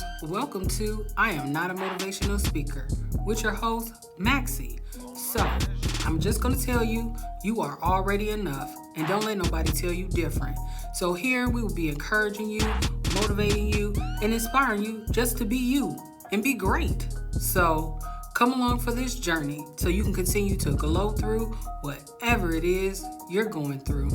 listeners. Welcome to I Am Not a Motivational Speaker with your host, Maxie. So, I'm just going to tell you, you are already enough, and don't let nobody tell you different. So, here we will be encouraging you, motivating you, and inspiring you just to be you and be great. So, come along for this journey so you can continue to glow through whatever it is you're going through.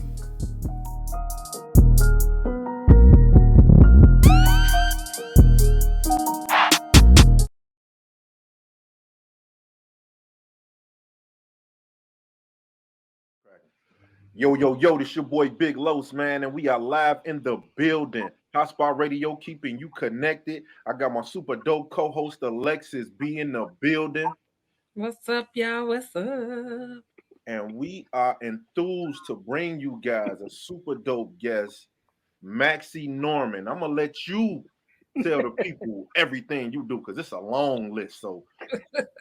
Yo, this your boy Big Los, man, and we are live in the building. Hotspot Radio keeping you connected. I got my super dope co-host Alexis B in the building, What's up, y'all? What's up? and we are enthused to bring you guys a super dope guest, Maxie Norman. I'm gonna let you tell the people everything you do because it's a long list. So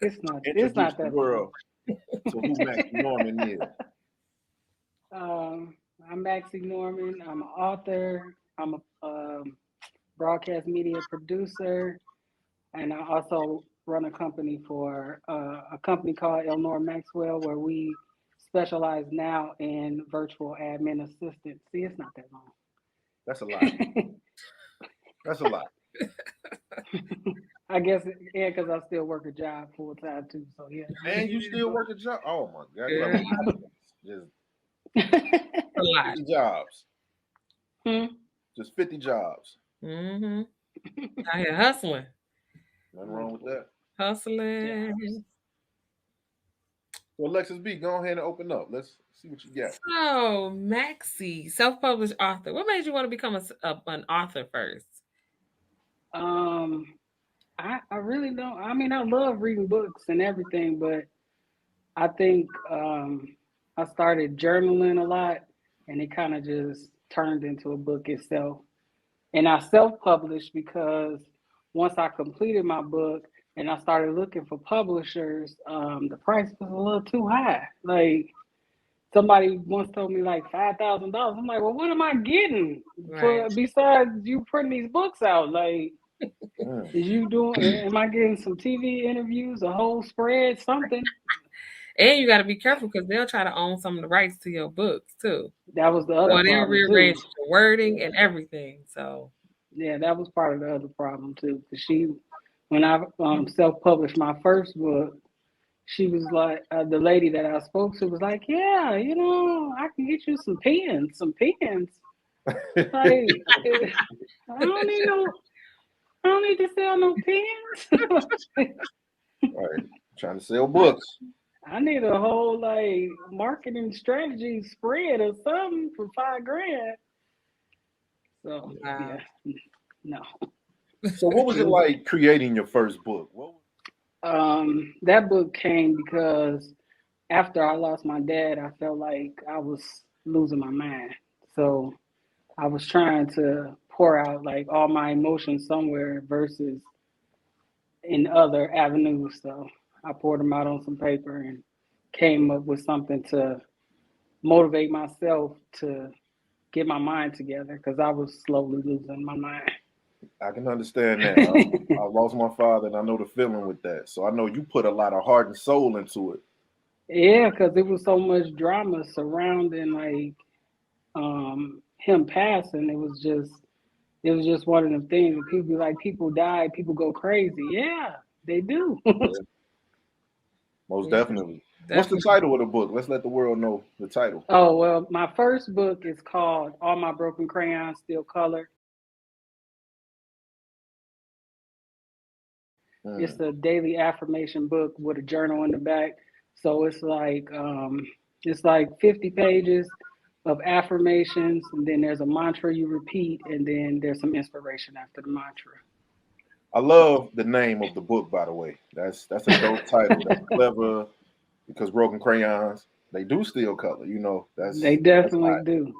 It's not introduce the that world to who Maxie Norman is. I'm Maxie Norman. I'm an author. I'm a broadcast media producer, and I also run a company for a company called Elnor Maxwell, where we specialize now in virtual admin assistance. See, it's not that long. That's a lot. That's a lot. I guess, yeah, because I still work a job full time too. So yeah. And you still work a job? Oh my God! Yeah. Just A lot. 50 jobs. Hmm? Just 50 jobs. Mm-hmm. Out here hustling. Nothing wrong with that. Hustling. So Alexis B, go ahead and open up. Let's see what you got. So, Maxie, self-published author. What made you want to become an author first? I really don't. I mean, I love reading books and everything, but I think I started journaling a lot, and it kind of just turned into a book itself. And I self-published because once I completed my book and I started looking for publishers, the price was a little too high. Like somebody once told me like $5,000. I'm like, well, what am I getting for Right. besides you printing these books out? Like, Mm. is you doing? Am I getting some TV interviews, a whole spread, something? And you got to be careful because they'll try to own some of the rights to your books too. That was the other Or they'll problem too. rearrange the wording and everything. So, Yeah, that was part of the other problem too. Cause when I self-published my first book, she was like, the lady that I spoke to was like, yeah, I can get you some pens, Like, I don't need no, I don't need to sell no pens. All right. Trying to sell books. I need a whole like marketing strategy spread or something for $5,000. So wow. yeah, no. So what was it like creating your first book? That book came because after I lost my dad, I felt like I was losing my mind. So I was trying to pour out like all my emotions somewhere versus in other avenues. So I poured them out on some paper and came up with something to motivate myself to get my mind together because I was slowly losing my mind. I can understand that. I lost my father and I know the feeling with that. So I know you put a lot of heart and soul into it. Yeah, because there was so much drama surrounding like him passing. It was just one of them things. People be like, people die, people go crazy. Yeah, they do. Most Yeah, definitely. What's the definitely. title of the book? Let's let the world know the title. Oh well, my first book is called All My Broken Crayons Still Color. It's Mm. a daily affirmation book with a journal in the back. So it's like 50 pages of affirmations, and then there's a mantra you repeat, and then there's some inspiration after the mantra. I love the name of the book, by the way. That's a dope title. That's clever because Broken Crayons, they do steal color. They That's definitely hot. do.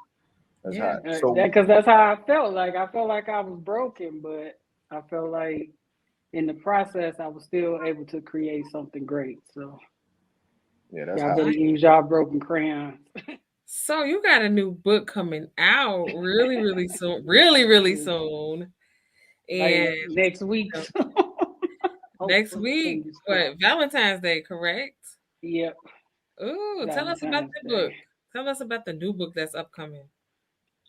That's Yeah. hot. So Because that's how I felt. Like I felt like I was broken, but I felt like in the process I was still able to create something great. So yeah, that's y'all hot. better use y'all broken crayons. So you got a new book coming out really, really soon. Really, really soon. And Like next week. next Hopefully, week, fingers what, crossed. Valentine's Day, correct? Yep, Ooh, tell us about Valentine's the Day. book. Tell us about the new book that's upcoming.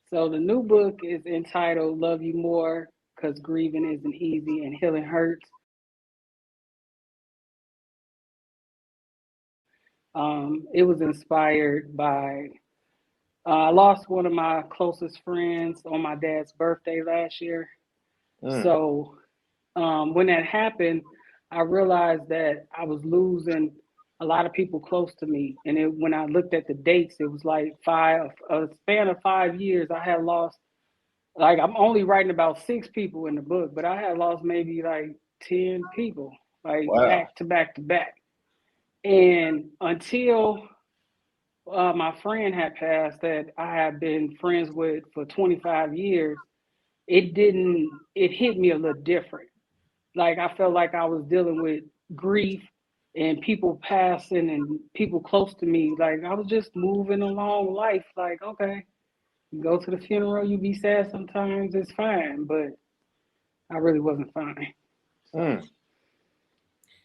So the new book is entitled "Love You More," because grieving isn't easy and healing hurts. It was inspired by I lost one of my closest friends on my dad's birthday last year. Mm. So when that happened, I realized that I was losing a lot of people close to me. And when I looked at the dates, it was like a span of 5 years. I had lost, like, I'm only writing about 6 people in the book, but I had lost maybe like 10 people, like Wow. back to back to back. And until my friend had passed that I had been friends with for 25 years, it hit me a little different. Like I felt like I was dealing with grief and people passing and people close to me. Like I was just moving along life. Like, okay, you go to the funeral, you be sad sometimes, it's fine. But I really wasn't fine. So Mm.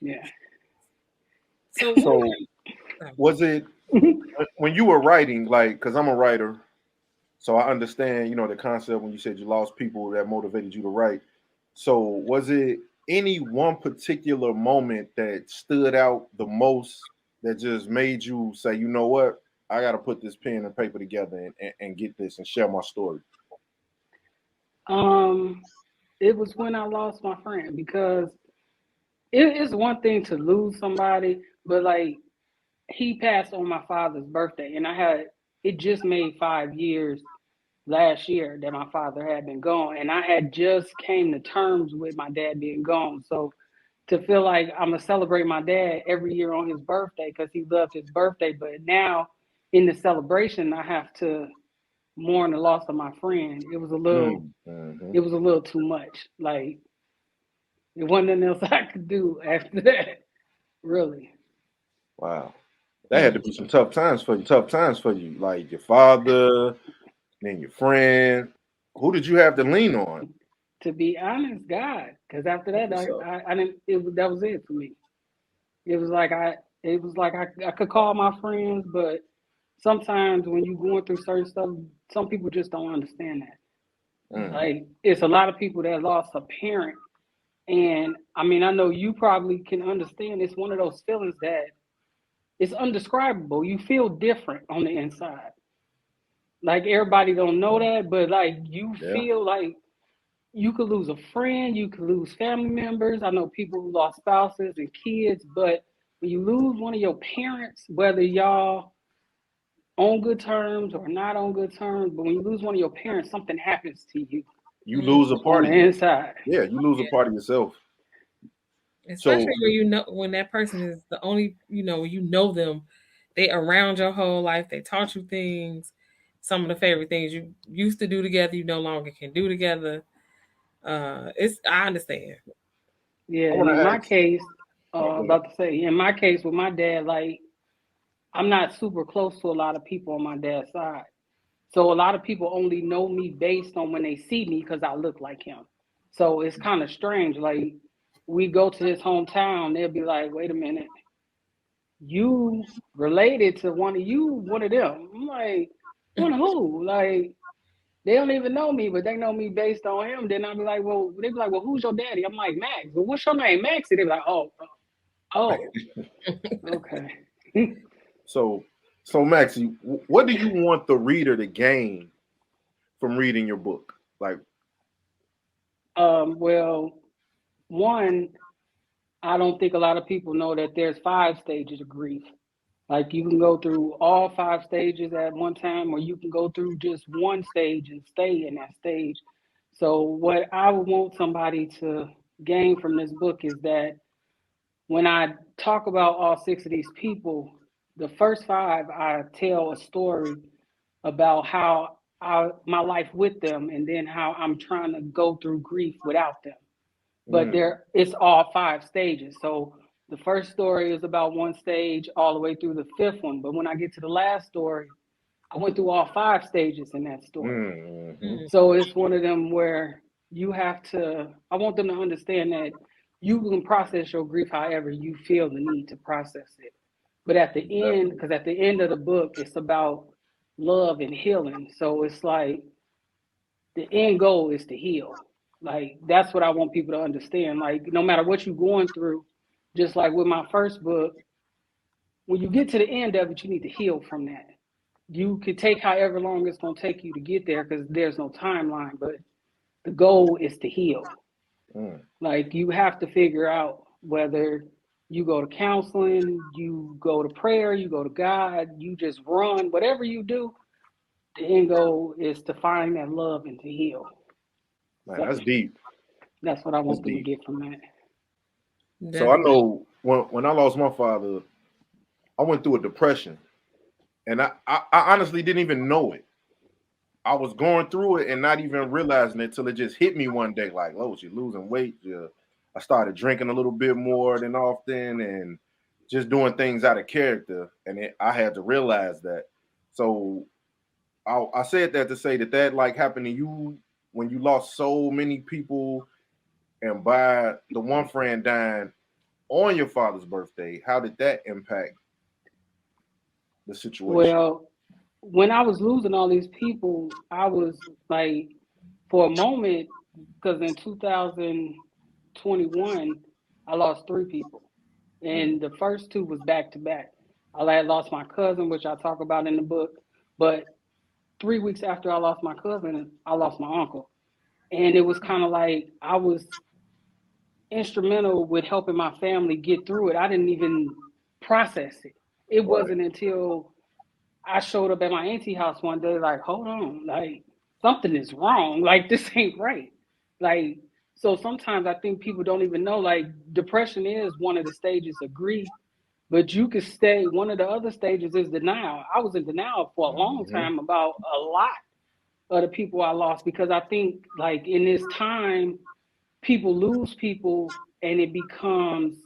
yeah. So what? So was it when you were writing, like, because I'm a writer, so I understand, the concept when you said you lost people that motivated you to write. So was it any one particular moment that stood out the most that just made you say, you know what, I got to put this pen and paper together and get this and share my story? um, it was when I lost my friend because it's one thing to lose somebody, but like he passed on my father's birthday, and it just made 5 years last year that my father had been gone, and I had just came to terms with my dad being gone. So to feel like I'm gonna celebrate my dad every year on his birthday because he loved his birthday, but now in the celebration I have to mourn the loss of my friend. Mm. Hmm. It was a little too much. Like there wasn't nothing else I could do after that, really. Wow. That had Hmm. to be some tough times for you, like your father, then your friend. Who did you have to lean on? To be honest, God, because after That's that, what's up. I didn't. That was it for me. It was like I could call my friends, but sometimes when you're going through certain stuff, some people just don't understand that. Mm. Like it's a lot of people that lost a parent, and I mean I know you probably can understand. It's one of those feelings that it's undescribable. You feel different on the inside. Like everybody don't know that, but like you Yeah. feel like you could lose a friend, you could lose family members. I know people who lost spouses and kids, but when you lose one of your parents, whether y'all on good terms or not on good terms, but when you lose one of your parents, something happens to you You Hmm. lose a on part the of you. inside. Yeah, you lose a part of yourself. Especially So, when when that person is the only, you know them, they around your whole life, they taught you things, some of the favorite things you used to do together, you no longer can do together. It's I understand. Yeah, I and want in to my ask. case, Oh, go ahead. about to say, in my case with my dad, like I'm not super close to a lot of people on my dad's side. So a lot of people only know me based on when they see me because I look like him. So it's kind of strange. Like we go to his hometown, they'll be like, "Wait a minute, you related to one of them?" I'm like, "One of who?" Like they don't even know me, but they know me based on him. Then I'll be like, "Well," they be like, "Well, who's your daddy?" I'm like, "Max." Well, what's your name, Max? And they be like, "Oh, okay." So, Maxie, what do you want the reader to gain from reading your book? Like, Well, one, I don't think a lot of people know that there's 5 stages of grief. Like you can go through all 5 stages at one time, or you can go through just one stage and stay in that stage. So, what I would want somebody to gain from this book is that when I talk about all 6 of these people, the first 5, I tell a story about how my life with them, and then how I'm trying to go through grief without them. But mm, it's all 5 stages. So the first story is about one stage all the way through the fifth one. But when I get to the last story, I went through all 5 stages in that story. mm, Mm. So it's one of them where I want them to understand that you can process your grief however you feel the need to process it. But at the end, Definitely. because at the end of the book, it's about love and healing. So it's like the end goal is to heal. Like that's what I want people to understand. Like no matter what you're going through, just like with my first book, when you get to the end of it, you need to heal from that. You could take however long it's going to take you to get there because there's no timeline, but the goal is to heal. Mm. Like you have to figure out whether you go to counseling, you go to prayer, you go to God, you just run, whatever you do, the end goal is to find that love and to heal. Man, So that's deep. that's what I That's want them to deep. get from that. So I Definitely. know when I lost my father, I went through a depression, and I honestly didn't even know it. I was going through it and not even realizing it till it just hit me one day. Like, oh, you're losing weight. I started drinking a little bit more than often, and just doing things out of character. And I had to realize that. So I said that to say that like happened to you when you lost so many people, and by the one friend dying on your father's birthday, how did that impact the situation? Well, when I was losing all these people, I was like, for a moment, because in 2021, I lost three people. Mm. And the first two was back to back. I had lost my cousin, which I talk about in the book. But 3 weeks after I lost my cousin, I lost my uncle. And it was kind of like I was instrumental with helping my family get through it. I didn't even process it. It Right. wasn't until I showed up at my auntie house one day, like, hold on, like something is wrong. Like this ain't right. Like, so sometimes I think people don't even know, like, depression is one of the stages of grief, but you could stay, one of the other stages is denial. I was in denial for a long Mm-hmm. time about a lot of the people I lost because I think, like, in this time, people lose people and it becomes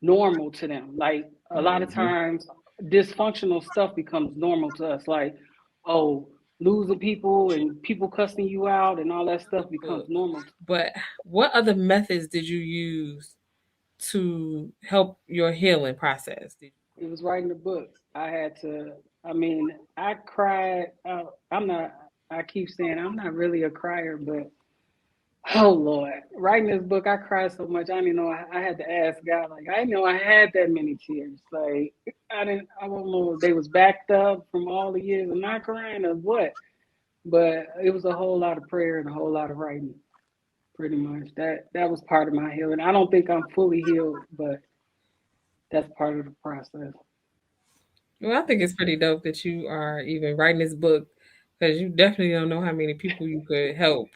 normal to them. Like a lot of Mm-hmm. times, dysfunctional stuff becomes normal to us. Like, oh, losing people and people cussing you out and all that stuff becomes Book. normal. But what other methods did you use to help your healing process? It was writing a book. I had to. I mean, I cried. I'm not. I keep saying I'm not really a crier, but oh Lord, writing this book, I cried so much. I didn't know. I had to ask God. Like I didn't know I had that many tears. Like I didn't. I don't know if they was backed up from all the years of not crying or what. But it was a whole lot of prayer and a whole lot of writing. Pretty much that was part of my healing. I don't think I'm fully healed, but that's part of the process. Well, I think it's pretty dope that you are even writing this book because you definitely don't know how many people you could help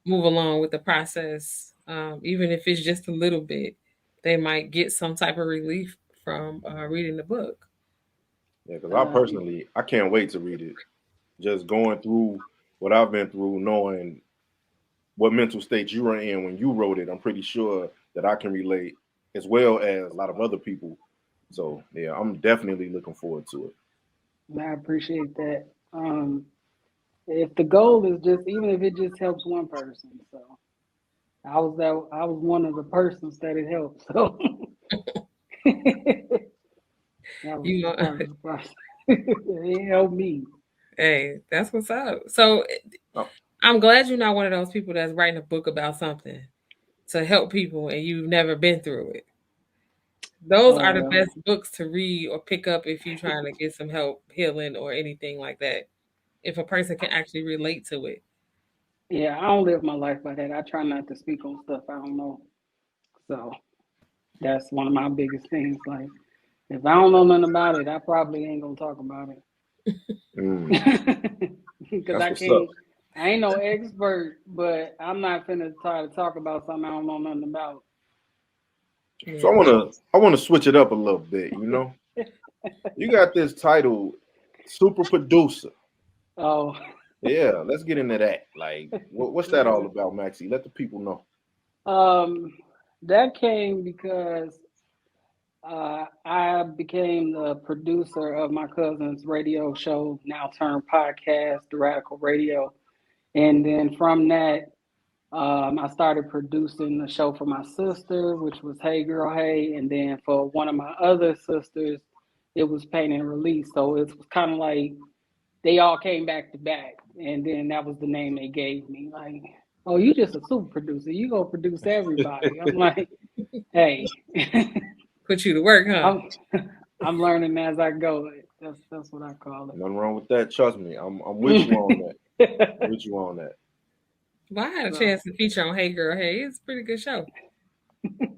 move along with the process. Even if it's just a little bit, they might get some type of relief from reading the book. Yeah, because I Um, personally, I can't wait to read it. Just going through what I've been through, knowing what mental state you were in when you wrote it, I'm pretty sure that I can relate as well as a lot of other people. So yeah, I'm definitely looking forward to it. I appreciate that. If the goal is just, even if it just helps one person, so I was one of the persons that it helped. So that was You know, part of the process. It helped me. hey, that's what's up. So Oh, I'm glad you're not one of those people that's writing a book about something to help people and you've never been through it. Those Oh are the well, best books to read or pick up if you're trying to get some help healing or anything like that. If a person can actually relate to it. yeah. I don't live my life by that. I try not to speak on stuff I don't know. So that's one of my biggest things. Like if I don't know nothing about it, I probably ain't gonna talk about mm, it because that's I what's up. can't. I ain't no expert, but I'm not finna try to talk about something I don't know nothing about. So Yeah. I wanna switch it up a little bit. You know, you got this title, super producer. Oh, Yeah, let's get into that. Like, what's that all about, Maxie? Let the people know. um, that came because I became the producer of my cousin's radio show, now turned podcast, The Radical Radio, and then from that, I started producing a show for my sister, which was Hey Girl Hey, and then for one of my other sisters, it was Paint and Release. So it was kind of like they all came back to back, and then that was the name they gave me. Like, oh, you just a super producer. You gonna produce everybody. I'm like, hey, Put you to work, huh? I'm I'm learning as I go. That's what I call Nothing wrong with that. Trust me, I'm with you on that. it. I'm with you on that. Well, I had a So chance to feature on Hey Girl Hey. It's a pretty good show. she in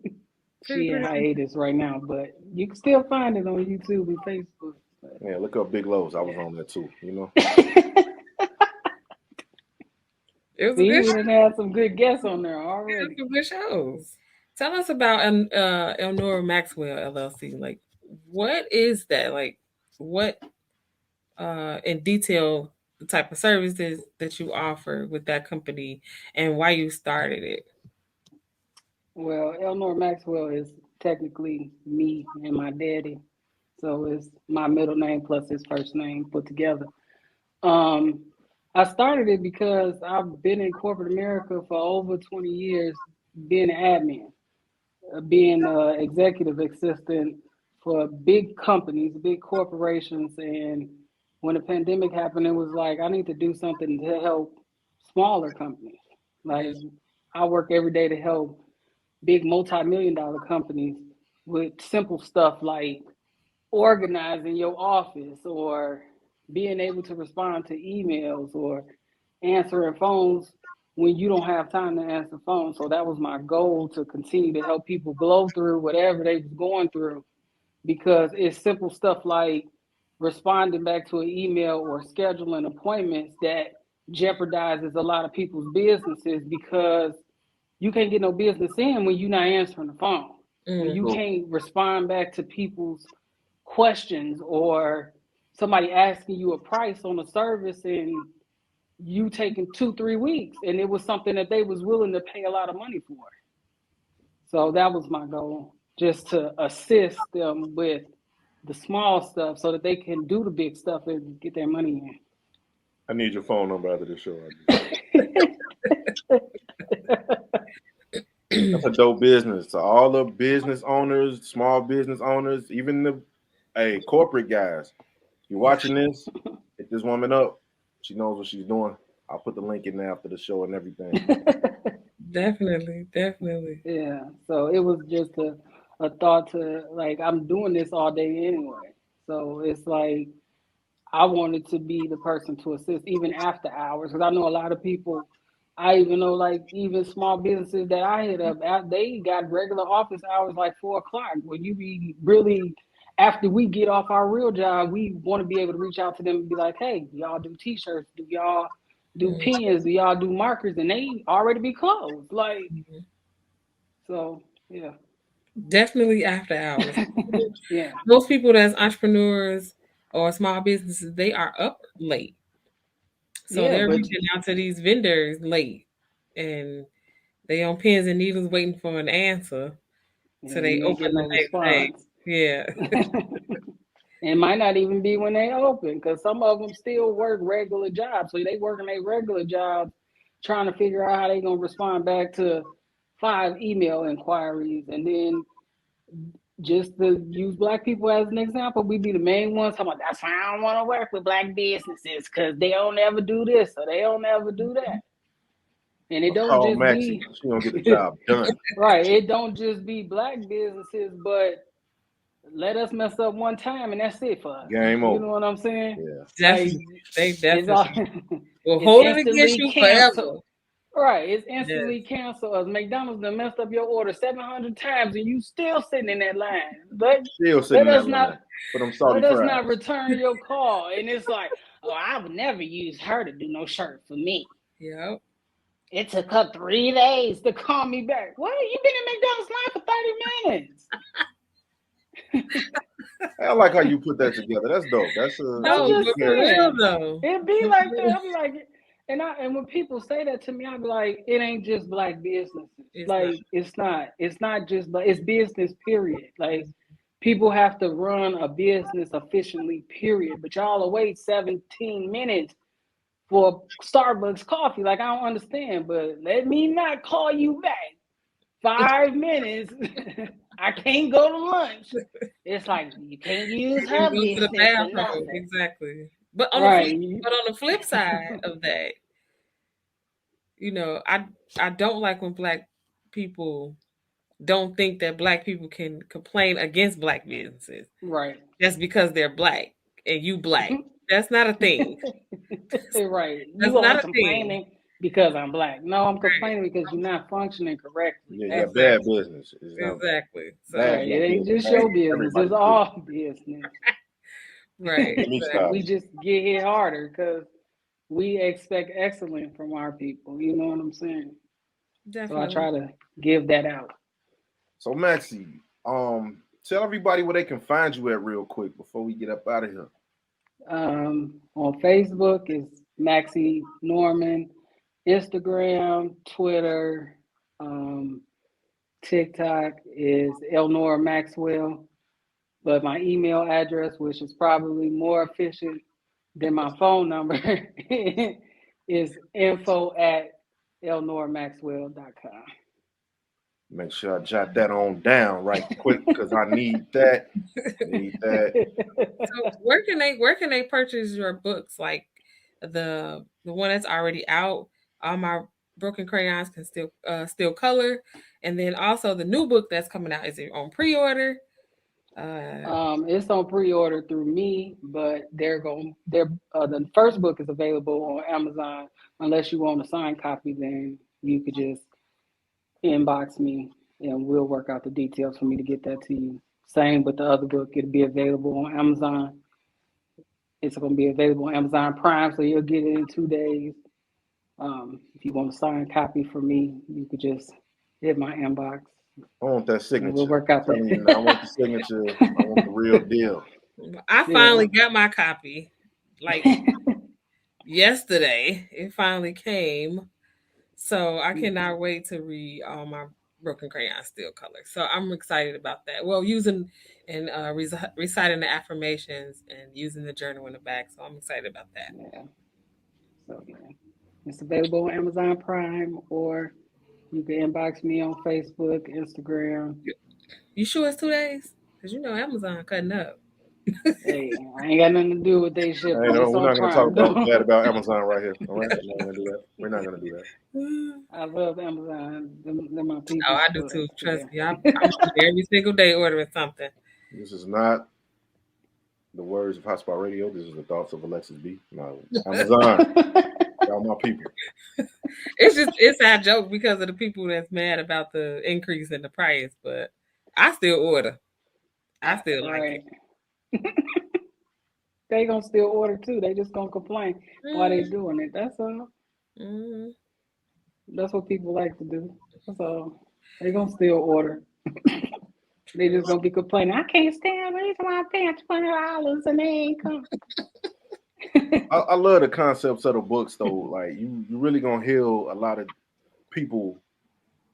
Pretty good. hiatus right now, but you can still find it on YouTube and Facebook. But, Yeah, look up Big Lows. I was yeah. on that too. You know. It was a See, good we show. done had some good guests on there We had already. some good shows. Tell us about Elnora Maxwell LLC. Like, what is that? Like, what in detail the type of services that you offer with that company and why you started it? Well, Elnor Maxwell is technically me and my daddy. So it's my middle name plus his first name put together. Um, I started it because I've been in corporate America for over 20 years, being an admin, being an executive assistant for big companies, big corporations. And when the pandemic happened, it was like, I need to do something to help smaller companies. Yeah. Like, I work every day to help big multi-million dollar companies with simple stuff like organizing your office or being able to respond to emails or answering phones when you don't have time to answer phones. So that was my goal, to continue to help people blow through whatever they was going through, because it's simple stuff like responding back to an email or scheduling appointments that jeopardizes a lot of people's businesses, because you can't get no business in when you're not answering the phone, when Mm. you Cool. can't respond back to people's questions, or somebody asking you a price on a service and you taking 2 3 weeks and it was something that they was willing to pay a lot of money for. So that was my goal, just to assist them with the small stuff so that they can do the big stuff and get their money I need your phone number after the show. in. That's a dope business. To all the business owners, small business owners, even the corporate guys. You watching this? Hit this woman up. She knows what she's doing. I'll put the link in there after the show and everything. Definitely, definitely. Yeah, so it was just a thought to, like, I'm doing this all day anyway. So it's like I wanted to be the person to assist even after hours, because I know a lot of people. I even know, like, even small businesses that I hit up, they got regular office hours like 4 o'clock. When you be really, after we get off our real job, we want to be able to reach out to them and be like, hey, do y'all do T-shirts? Do y'all do Mm. pens? Do y'all do markers? And they already be closed. Like, Mhm. so, yeah. Definitely after hours. Yeah. Most people that's entrepreneurs or small businesses, they are up late. So Yeah, they're but reaching out to these vendors late and they on pins and needles waiting for an answer. So yeah, they you ain't open getting the no next day. response. Yeah. It might not even be when they open, because some of them still work regular jobs. So they working their regular jobs, trying to figure out how they gonna respond back to 5 email inquiries. And then, just to use black people as an example, we be the main ones talking about, that's why I don't want to work with black businesses, because they don't ever do this or they don't ever do that. And it don't Call just Maxie. be She gonna get the job done. right. It don't just be black businesses, but let us mess up one time and that's it for us. Game You over. know what I'm saying? Yeah. Like, Definitely. They it's all definitely will it's hold it against instantly you canceled. forever. Right, it's Yes. instantly canceled. Us McDonald's done messed up your order 700 times and you still sitting in that line. Still sitting Let in that us line not for them let salty us fries. not return your call. And it's like, oh, I would never use her to do no shirt for me. Yep. It took her 3 days to call me back. What? You been in McDonald's line for 30 minutes? I like how you put that together. That's dope. That's I'm No, some but just for character. real saying. though. It be like that. I be like, and when people say that to me, I be like, it ain't just black businesses. It's not. Like, it's not. It's not just, but it's business. Period. Like, people have to run a business efficiently. Period. But y'all will wait 17 minutes for Starbucks coffee. Like, I don't understand, but let me not call you back 5 minutes. I can't go to lunch. It's like you can't use You her go to the business for bathroom. nothing. Exactly. But on Right. the flip side of that, you know, I don't like when black people don't think that black people can complain against black businesses Right. just because they're black and you black. That's not a thing. Right. That's You not are a thing. complaining because I'm black. No, I'm Right. complaining because you're not functioning correctly. Yeah, That's bad Exactly. business. It's not Exactly. bad So right. It black ain't business. just Bad your business. It's everybody's business. all business. right. Let me stop. We just get hit harder because we expect excellence from our people. You know what I'm saying? So I Definitely. try to give that out. So Maxie, tell everybody where they can find you at real quick before we get up out of here. On Facebook is Maxie Norman, Instagram, Twitter, um, TikTok is Elnora Maxwell. But my email address, which is probably more efficient than my phone number, is info@elnoramaxwell.com. Make sure I jot that on down right quick because I need that. Need that. So where can they purchase your books? Like the one that's already out. All my broken crayons can still color, and then also the new book that's coming out is it on pre-order? Uh, It's on pre-order through me, but the first book is available on Amazon. Unless you want a signed copy, then you could just inbox me and we'll work out the details for me to get that to you. Same with the other book; it'll be available on Amazon. It's going to be available on Amazon Prime, so you'll get it in 2 days. If you want a signed copy for me, you could just hit my inbox I want that and we'll signature. work out I'm telling you, I want the signature. I want the real deal. I yeah. finally got my copy, like yesterday. It finally came, so I cannot wait to read all my broken crayon still color. So I'm excited about that. Well, using and reciting the affirmations and using the journal in the back. So I'm excited about that. Yeah. So yeah, it's available on Amazon Prime, or you can inbox me on Facebook, Instagram. You sure it's 2 days? Because you know Amazon cutting up. Hey, I ain't got nothing to do with they Hey, shipping. no, It's we're on not gonna talk Prime though. about Amazon right here. All right, we're not gonna do that. We're not gonna do that. I love Amazon. They're my Oh, people. I do But too. Trust yeah, me. I'm on there every single day ordering something. This is not the words of Hotspot Radio. This is the thoughts of Alexis B. No, Amazon. Y'all my people. It's just it's a joke because of the people that's mad about the increase in the price, but I still order. I still like it. right. They gonna still order too. They just gonna complain why they Mm, doing it. That's all. mm. That's what people like to do. That's all. They gonna still order. They True. just gonna be complaining. I can't stand the reason why I'm paying $20 and they ain't come. I love the concepts of the books though. Like you really gonna heal a lot of people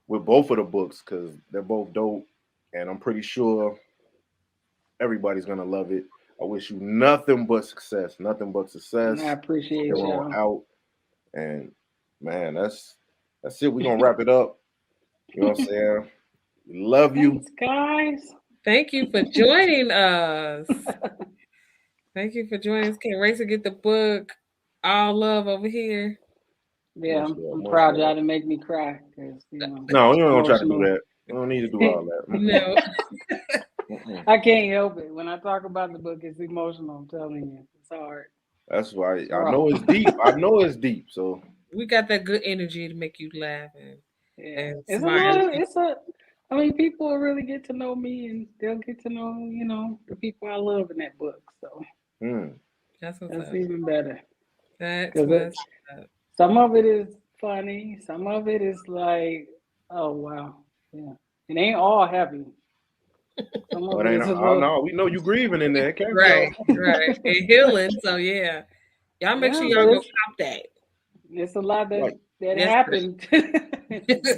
with both of the books because they're both dope, and I'm pretty sure everybody's gonna love it. I wish you nothing but success, nothing but And I success. appreciate Here on y'all. out, and man, that's it. We're gonna wrap it up. You know what I'm saying? We love you. Thanks, guys. Thank you for joining us. Thank you for joining us. Can't wait to get the book. All love over here. Yeah, Much love, I'm much proud y'all love. to make me cry because No, you it's don't gonna try to do emotional. that. You don't need to do all that. Mm-mm. No. Mm-mm. I can't help it. When I talk about the book, it's emotional. I'm telling you, it's hard. That's why It's I raw. know it's deep. I know it's deep. So We got that good energy to make you laugh Yeah, and it's a smile. lot of it's a. I mean, people will really get to know me, and they'll get to know the people I love in that book. So mm. That's what's that's up. even better That's because what's up. some of it is funny, some of it is like, oh wow, yeah, it ain't all happy. Some Oh, of it it ain't. is a Oh little, no, we know you grieving in there. It can't be Right, all. right. And healing. So yeah. Y'all make sure yeah, y'all but go cop that. it's a lot Like that Yes, happened.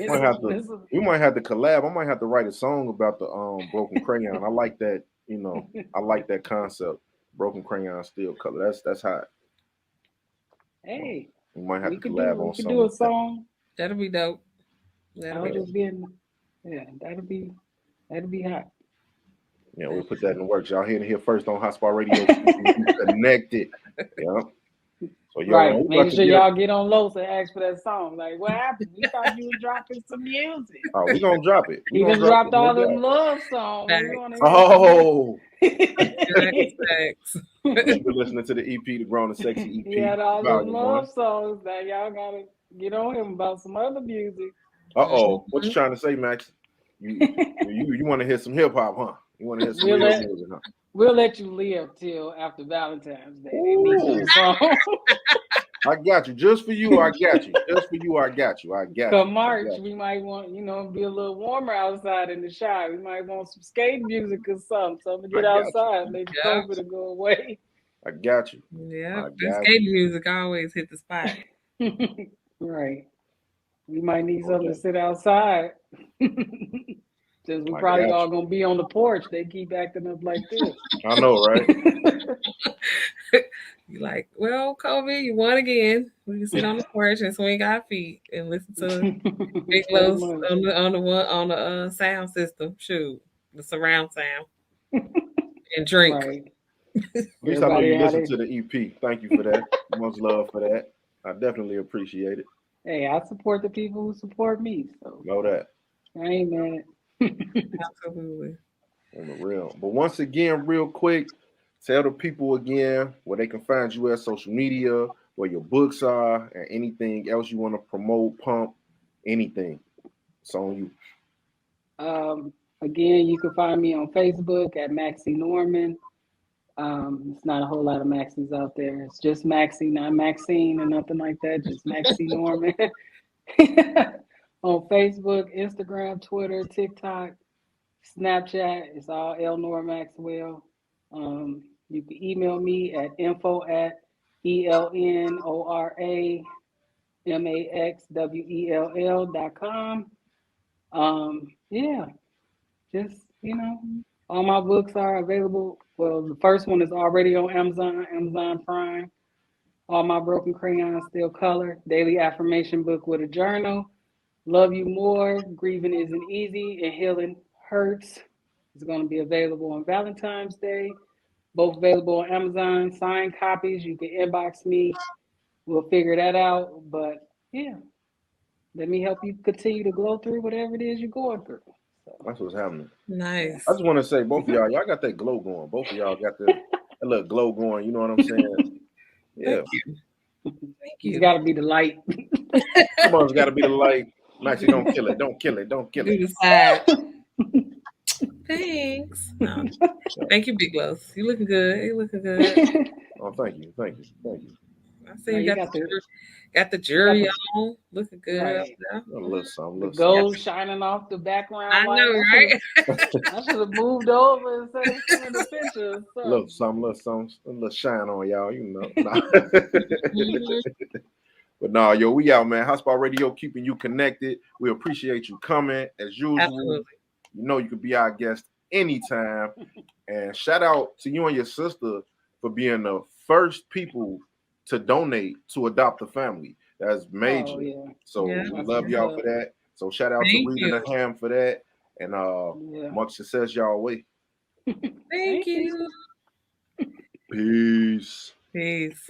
might have to. We might have to collab. I might have to write a song about the broken crayon. I like that. You know, I like that concept. Broken crayon, still color. That's hot. Hey, We might have we to could collab do on we could some do a of that. song. That'll be dope. I'll just be in. Yeah, that'll be hot. Yeah, we'll put that in the works. Y'all hearing it here first on Hotspot Radio. Connected. Yeah. So yo, Right. we Making about to sure get y'all get on Los and ask for that song. Like, what happened? We thought you were dropping some music. Oh, we're gonna drop it. He just dropped all them love songs. Facts. We want to Oh, Facts. you're listening to the EP, the Grown and Sexy EP. He had all them Volume love 1. songs. Now y'all gotta get on him about some other music. Uh-oh. What you trying to say, Max? You want to hear some hip hop, huh? You want to hear some real music, huh? We'll let you live till after Valentine's Day. Ooh. I got you. Just for you, I got you. Just for you, I got you. I got you. Come March, we might want, be a little warmer outside in the shop. We might want some skate music or something to get outside. Maybe COVID will go away. I got you. Yeah, the skate music always hit the spot. Right. We might need something to sit outside. Since we probably all gonna be on the porch, they keep acting up like this. I know, right? You're like, well, Kobe, you won again. We can sit on the porch and swing our feet and listen to Big Los on the sound system. Shoot, the surround sound and drink. Right. At least I know you listen to the EP. Thank you for that. Much love for that. I definitely appreciate it. Hey, I support the people who support me. So know that. I ain't mad. Absolutely. On the real. But once again, real quick, tell the people again where they can find you at social media, where your books are, and anything else you want to promote, pump, anything. It's on you. Again, you can find me on Facebook at Maxie Norman. It's not a whole lot of Maxies out there. It's just Maxie, not Maxine or nothing like that. Just Maxie Norman. On Facebook, Instagram, Twitter, TikTok, Snapchat, it's all Elnor Maxwell. You can email me at info@ELNORAMAXWELL.com. Yeah, just, all my books are available. Well, the first one is already on Amazon Prime. All My Broken Crayons Still Color, Daily Affirmation Book with a Journal. Love You More, Grieving Isn't Easy and Healing Hurts. It's going to be available on Valentine's Day. Both available on Amazon. Signed copies, you can inbox me. We'll figure that out. But yeah, let me help you continue to glow through whatever it is you're going through. So. That's what's happening. Nice. I just want to say, both of y'all got that glow going. Both of y'all got that little glow going. You know what I'm saying? Yeah. Thank you. It's got to be the light. Come on, it's got to be the light. Maxie, don't kill it. Don't kill it. Don't kill it. Thanks. No. Thank you, Big Los. You looking good. You looking good. Oh, thank you. Thank you. Thank you. I see you got the jury on. Looking good. Right. A little something. The gold shining off the background. I know, right? I should have moved over instead of seeing the picture. A little something, a little shine on y'all, you know. But no, yo, we out, man. Hotspot Radio keeping you connected. We appreciate you coming as usual. Absolutely. You know you could be our guest anytime. And shout out to you and your sister for being the first people to donate to adopt a family. That's major. Oh, yeah. So we love y'all for that. So shout out to Rita and Ham for that. And much success y'all way. Thank you. Peace. Peace.